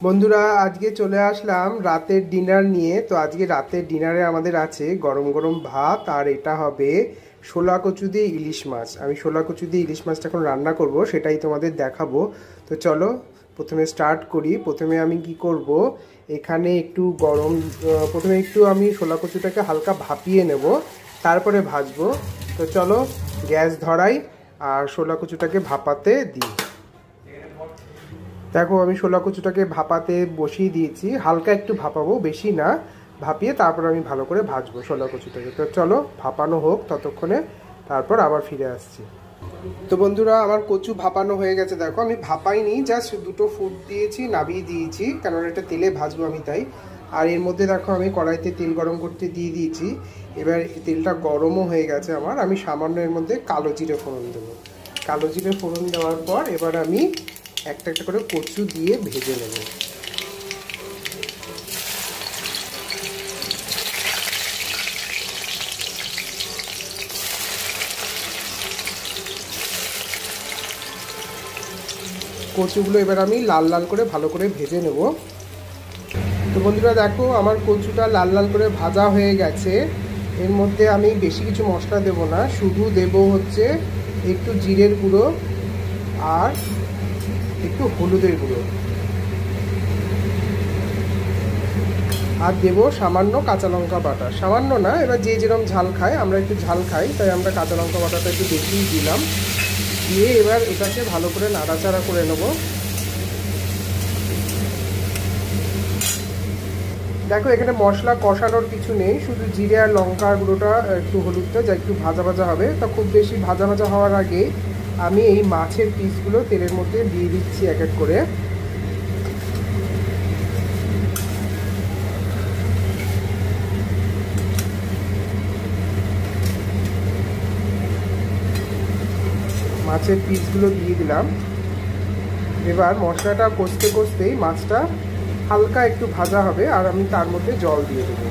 বন্ধুরা আজকে চলে আসলাম রাতের ডিনার নিয়ে। তো আজকে রাতের ডিনারে আমাদের আছে গরম গরম ভাত, আর এটা হবে শোলা কচু দিয়ে ইলিশ মাছ। আমি শোলা কচু দিয়ে ইলিশ মাছটা এখন রান্না করব, সেটাই তোমাদের দেখাবো। তো চলো প্রথমে স্টার্ট করি। প্রথমে আমি কি করব, এখানে একটু প্রথমে একটু আমি শোলা কচুটাকে হালকা ভাপিয়ে নেব, তারপরে ভাজবো। তো চলো গ্যাস ধরাই আর শোলা কচুটাকে ভাপাতে দিই। দেখো আমি শোলা কচুটাকে ভাপাতে বসিয়ে দিয়েছি, হালকা একটু ভাপাবো, বেশি না। ভাপিয়ে তারপর আমি ভালো করে ভাজবো শোলা কচুটাকে। তো চলো ভাপানো হোক ততক্ষণে, তারপর আবার ফিরে আসছি। তো বন্ধুরা আমার কচু ভাপানো হয়ে গেছে। দেখো আমি ভাপাইনি, জাস্ট দুটো ফুট দিয়েছি, নাবিয়ে দিয়েছি, কারণ এটা তেলে ভাজবো আমি তাই। আর এর মধ্যে দেখো আমি কড়াইতে তেল গরম করতে দিয়ে দিয়েছি। এবার তেলটা গরমও হয়ে গেছে আমার। আমি সামান্য এর মধ্যে কালো জিরে ফোড়ন দেবো। কালো জিরে ফোড়ন দেওয়ার পর এবার আমি একটা একটা করে কচু দিয়ে ভেজে নেব। কচুগুলো এবার আমি লাল লাল করে ভালো করে ভেজে নেব। তো বন্ধুরা দেখো আমার কচুটা লাল লাল করে ভাজা হয়ে গেছে। এর মধ্যে আমি বেশি কিছু মশলা দেব না, শুধু দেব হচ্ছে একটু জিরের গুঁড়ো আর একটু হলুদের গুঁড়ো, আর দেবো সামান্য কাঁচা লঙ্কা বাটা। সামান্য না, এবার যে যেরকম ঝাল খায়, আমরা একটু ঝাল খাই তাই আমরা কাঁচা লঙ্কা বাটাটা একটু বেশিই দিলাম। দিয়ে এবার এটাকে ভালো করে নাড়াচাড়া করে নেব। দেখো এখানে মশলা কষানোর কিছু নেই, শুধু জিরে আর লঙ্কা গুঁড়োটা একটু হলুদটা যা একটু ভাজা ভাজা হবে। তা খুব বেশি ভাজা ভাজা হওয়ার আগে আমি এই মাছের পিসগুলো তেলের মধ্যে দিয়ে দিচ্ছি এক এক করে। মাছের পিসগুলো দিয়ে দিলাম। এবার মশলাটা কষতে কষতেই মাছটা হালকা একটু ভাজা হবে, আর আমি তার মধ্যে জল দিয়ে দেবো।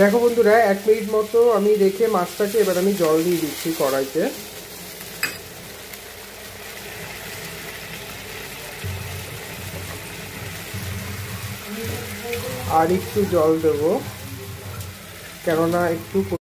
দেখো বন্ধুরা 1 মিনিট মতো আমি রেখে মাছটাকে এবার আমি জল দিয়ে দিচ্ছি কড়াইতে। আর একটু জল দেবো, কেননা একটু